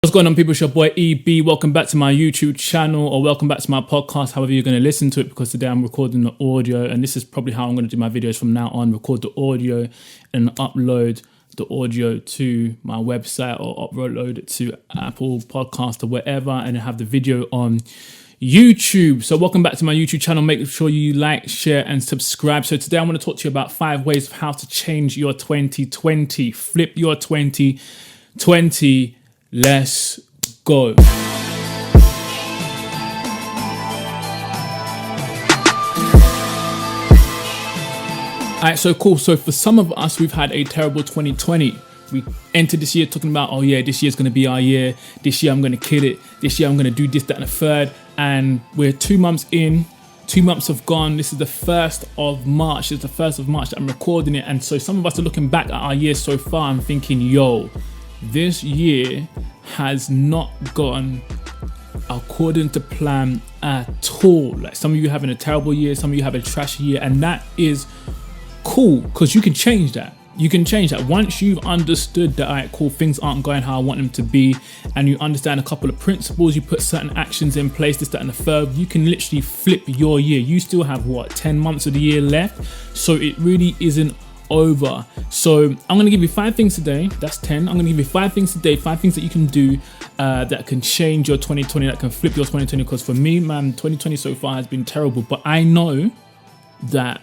What's going on, people? It's your boy EB. Welcome back to my YouTube channel, or welcome back to my podcast, however you're going to listen to it, because today I'm recording the audio, and this is probably how I'm going to do my videos from now on. Record the audio and upload the audio to my website, or upload it to Apple Podcast or wherever, and have the video on YouTube. So welcome back to my YouTube channel. Make sure you like, share and subscribe. So today I want to talk to you about 5 ways of how to change your 2020. Flip your 2020. Let's go. Alright, so cool. So for some of us, we've had a terrible 2020. We entered this year talking about, oh yeah, this year's going to be our year. This year I'm going to kill it. This year I'm going to do this, that and the third. And we're 2 months in. 2 months have gone. This is the 1st of March. It's the 1st of March that I'm recording it. And so some of us are looking back at our year so far and thinking, yo, this year has not gone according to plan at all. Like, some of you having a terrible year, some of you having a trashy year, and that is cool because you can change that. You can change that once you've understood that, alright, cool, things aren't going how I want them to be, and you understand a couple of principles, you put certain actions in place, this, that, and the third, you can literally flip your year. You still have, what, 10 months of the year left, so it really isn't over. So I'm going to give you 5 things today. That's 10. I'm going to give you 5 things today, 5 things that you can do that can change your 2020, that can flip your 2020. Because for me, man, 2020 so far has been terrible, but I know that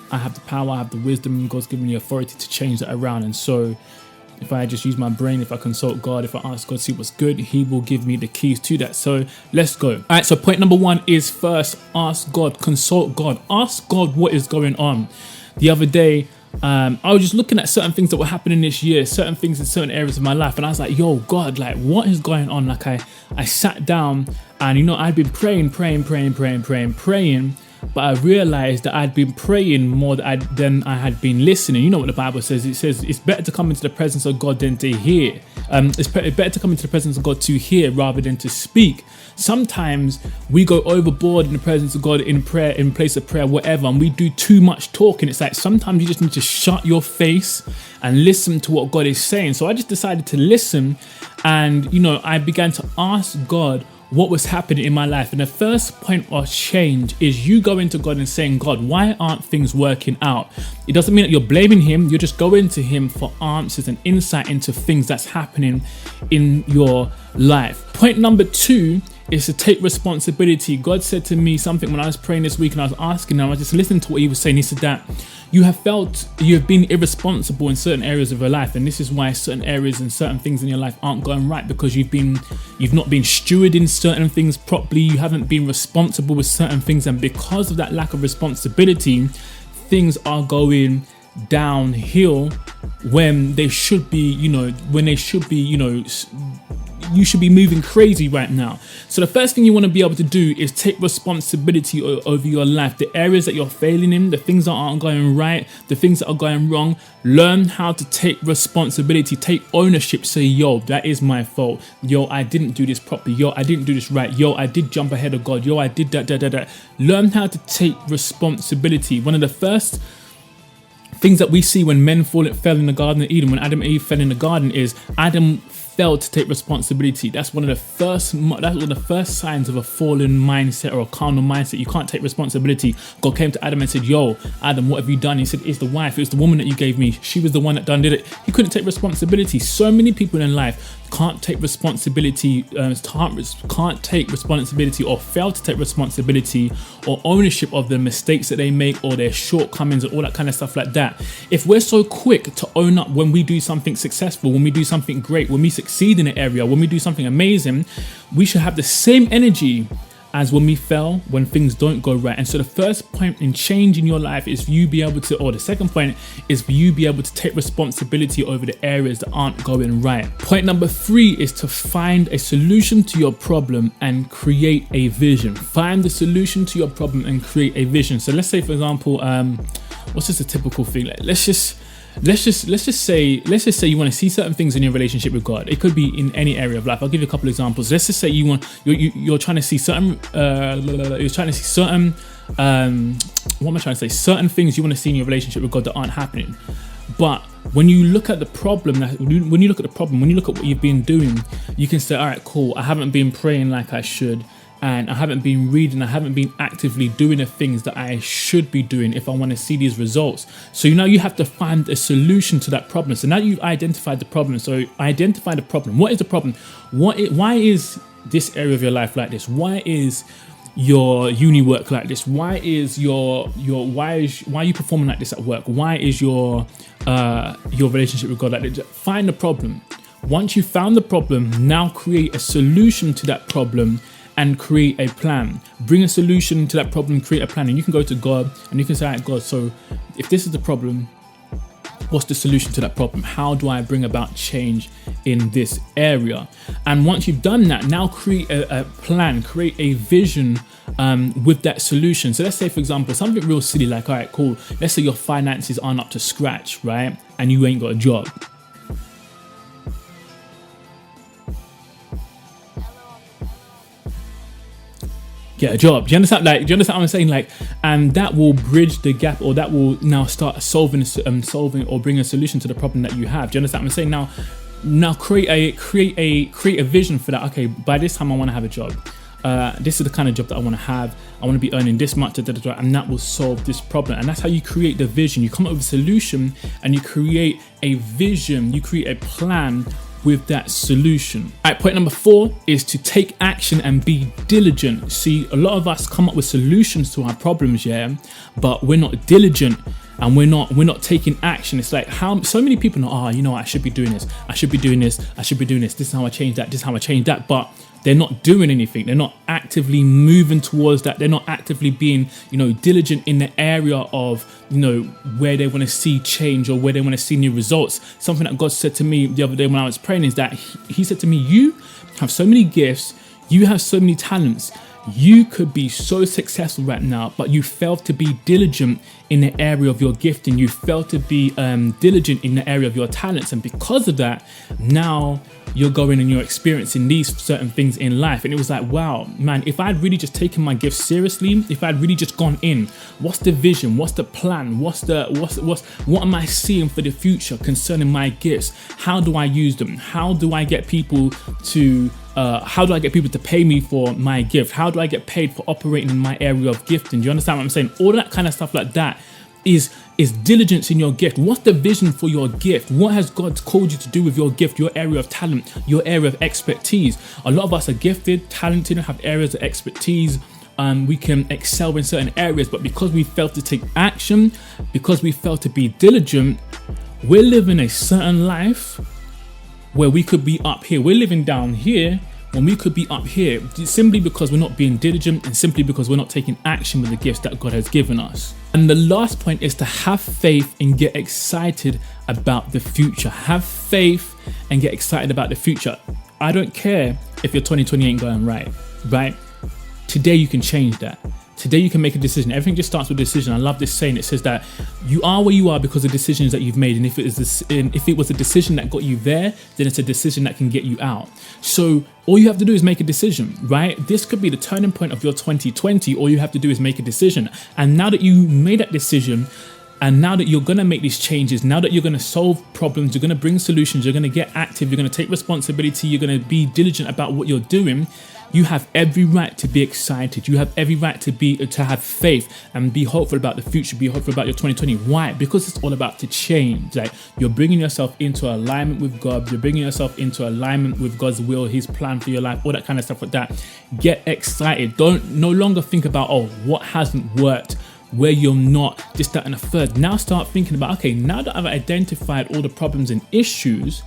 I have the power, I have the wisdom, God's given me the authority to change that around. And so if I just use my brain, if I consult God, if I ask God to see what's good, He will give me the keys to that. So let's go. All right, so point number 1 is first, ask God, consult God, ask God what is going on. The other day, I was just looking at certain things that were happening this year, certain things in certain areas of my life, and I was like, yo, God, like, what is going on? Like, I sat down and, I'd been praying, but I realized that I'd been praying more than I had been listening. You know what the Bible says? It says it's better to come into the presence of God than to hear. It's better to come into the presence of God to hear rather than to speak. Sometimes we go overboard in the presence of God in prayer, in place of prayer, whatever, and we do too much talking. It's like sometimes you just need to shut your face and listen to what God is saying. So I just decided to listen, and I began to ask God what was happening in my life. And the first point of change is you going to God and saying, God, why aren't things working out? It doesn't mean that you're blaming Him. You're just going to Him for answers and insight into things that's happening in your life. Point number 2 is to take responsibility. God said to me something when I was praying this week, and I was asking him, I was just listening to what He was saying. He said that you have been irresponsible in certain areas of your life, and this is why certain areas and certain things in your life aren't going right, because you've not been stewarding certain things properly. You haven't been responsible with certain things, and because of that lack of responsibility, things are going downhill when they should be, you should be moving crazy right now. So the first thing you want to be able to do is take responsibility over your life. The areas that you're failing in, the things that aren't going right, the things that are going wrong, learn how to take responsibility, take ownership. Say, yo, that is my fault. Yo, I didn't do this properly. Yo, I didn't do this right. Yo, I did jump ahead of God. Yo, I did that. Learn how to take responsibility. One of the first things that we see when men fell in the Garden of Eden, when Adam and Eve fell in the garden, is Adam failed to take responsibility. That's one of the first signs of a fallen mindset or a carnal mindset. You can't take responsibility. God came to Adam and said, yo, Adam, what have you done? He said, it's the wife. It was the woman that you gave me. She was the one that did it. He couldn't take responsibility. So many people in life can't take responsibility, can't take responsibility, or fail to take responsibility or ownership of the mistakes that they make, or their shortcomings, and all that kind of stuff like that. If we're so quick to own up when we do something successful, when we do something great, when we succeed in an area, when we do something amazing, we should have the same energy as when we fail, when things don't go right. And so the first point in changing your life is for you be able to, or the second point is for you be able to take responsibility over the areas that aren't going right. Point number 3 is to find a solution to your problem and create a vision. Find the solution to your problem and create a vision. So let's say, for example, what's just a typical thing? Like, let's just say you want to see certain things in your relationship with God. It could be in any area of life. I'll give you a couple of examples. Let's just say you're trying to see certain certain things you want to see in your relationship with God that aren't happening. But when you look at the problem, when you look at the problem, when you look at what you've been doing, you can say, all right, cool, I haven't been praying like I should, and I haven't been reading, I haven't been actively doing the things that I should be doing if I want to see these results. So now you have to find a solution to that problem. So now you've identified the problem. So identify the problem. What is the problem? Why is this area of your life like this? Why is your uni work like this? Why is why are you performing like this at work? Why is your relationship with God like this? Find the problem. Once you found the problem, now create a solution to that problem and create a plan. Bring a solution to that problem, create a plan, and you can go to God and you can say, all right, God, so if this is the problem, what's the solution to that problem? How do I bring about change in this area? And once you've done that, now create a plan, create a vision with that solution. So let's say, for example, something real silly like, all right, cool. Let's say your finances aren't up to scratch, right? And you ain't got a job. Get a job. Do you understand? Do you understand what I'm saying? And that will bridge the gap, or that will now start solving or bring a solution to the problem that you have. Do you understand what I'm saying? Now create a vision for that. Okay, by this time I want to have a job. This is the kind of job that I want to have. I want to be earning this much, and that will solve this problem. And that's how you create the vision. You come up with a solution and you create a vision. You create a plan with that solution. All right, point number 4 is to take action and be diligent. See, a lot of us come up with solutions to our problems, yeah, but we're not diligent and we're not taking action. It's like how so many people know, oh, you know what, I should be doing this, I should be doing this, I should be doing this, this is how I change that, this is how I change that, but they're not doing anything. They're not actively moving towards that. They're not actively being, diligent in the area of, where they want to see change or where they want to see new results. Something that God said to me the other day when I was praying is that he said to me, you have so many gifts, you have so many talents, you could be so successful right now, but you failed to be diligent in the area of your gifting. You failed to be diligent in the area of your talents. And because of that, now you're going and you're experiencing these certain things in life. And it was like, wow, man, if I'd really just taken my gifts seriously, if I'd really just gone in, what's the vision? What's the plan? What am I seeing for the future concerning my gifts? How do I use them? How do I get people to pay me for my gift? How do I get paid for operating in my area of gifting? Do you understand what I'm saying? All that kind of stuff like that is diligence in your gift. What's the vision for your gift? What has God called you to do with your gift, your area of talent, your area of expertise? A lot of us are gifted, talented, and have areas of expertise. We can excel in certain areas, but because we failed to take action, because we failed to be diligent, we're living a certain life where we could be up here. We're living down here when we could be up here, simply because we're not being diligent and simply because we're not taking action with the gifts that God has given us. And the last point is to have faith and get excited about the future. Have faith and get excited about the future. I don't care if your 2020 ain't going right? Today you can change that. Today you can make a decision. Everything just starts with a decision. I love this saying. It says that you are where you are because of decisions that you've made. And if it was a decision that got you there, then it's a decision that can get you out. So all you have to do is make a decision, right? This could be the turning point of your 2020. All you have to do is make a decision. And now that you made that decision, and now that you're going to make these changes, now that you're going to solve problems, you're going to bring solutions, you're going to get active, you're going to take responsibility, you're going to be diligent about what you're doing, you have every right to be excited. You have every right to have faith and be hopeful about the future, be hopeful about your 2020. Why? Because it's all about to change. Like, you're bringing yourself into alignment with God. You're bringing yourself into alignment with God's will, His plan for your life, all that kind of stuff like that. Get excited. Don't no longer think about, oh, what hasn't worked, where you're not, this, that, and the third. Now start thinking about, okay, now that I've identified all the problems and issues,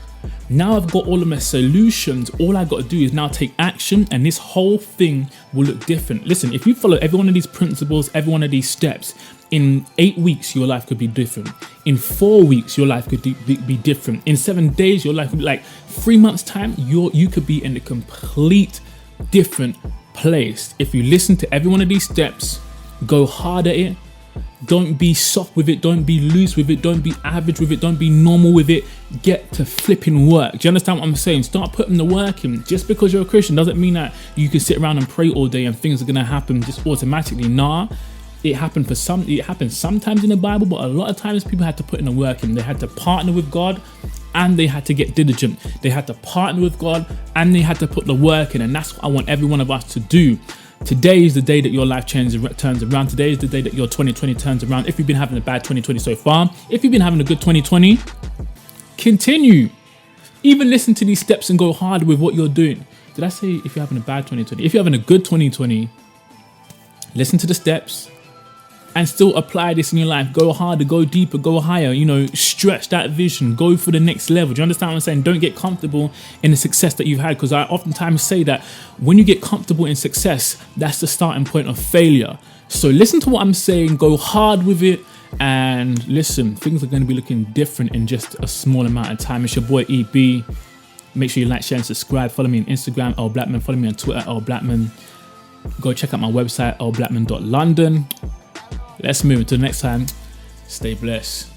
now I've got all of my solutions. All I got to do is now take action, and this whole thing will look different. Listen, if you follow every one of these principles, every one of these steps, in 8 weeks, your life could be different. In 4 weeks, your life could be different. In 7 days, your life could be like 3 months' time, you could be in a complete different place. If you listen to every one of these steps, go hard at it. Don't be soft with it. Don't be loose with it. Don't be average with it. Don't be normal with it. Get to flipping work. Do you understand what I'm saying? Start putting the work in. Just because you're a Christian doesn't mean that you can sit around and pray all day and things are going to happen just automatically. Nah. it happened it happens sometimes in the Bible, but a lot of times people had to put in the work in. They had to partner with God and they had to get diligent. They had to partner with God and they had to put the work in. And that's what I want every one of us to do. Today is the day that your life turns around. Today is the day that your 2020 turns around. If you've been having a bad 2020 so far, if you've been having a good 2020, continue. Even listen to these steps and go hard with what you're doing. Did I say if you're having a bad 2020? If you're having a good 2020, listen to the steps and still apply this in your life. Go harder, go deeper, go higher, stretch that vision, go for the next level. Do you understand what I'm saying? Don't get comfortable in the success that you've had, because I oftentimes say that when you get comfortable in success, that's the starting point of failure. So listen to what I'm saying, go hard with it, and listen, things are going to be looking different in just a small amount of time. It's your boy EB. Make sure you like, share, and subscribe. Follow me on Instagram, Earl Blackman. Follow me on Twitter, Earl Blackman. Go check out my website, earlblackman.london. Let's move into the next time. Stay blessed.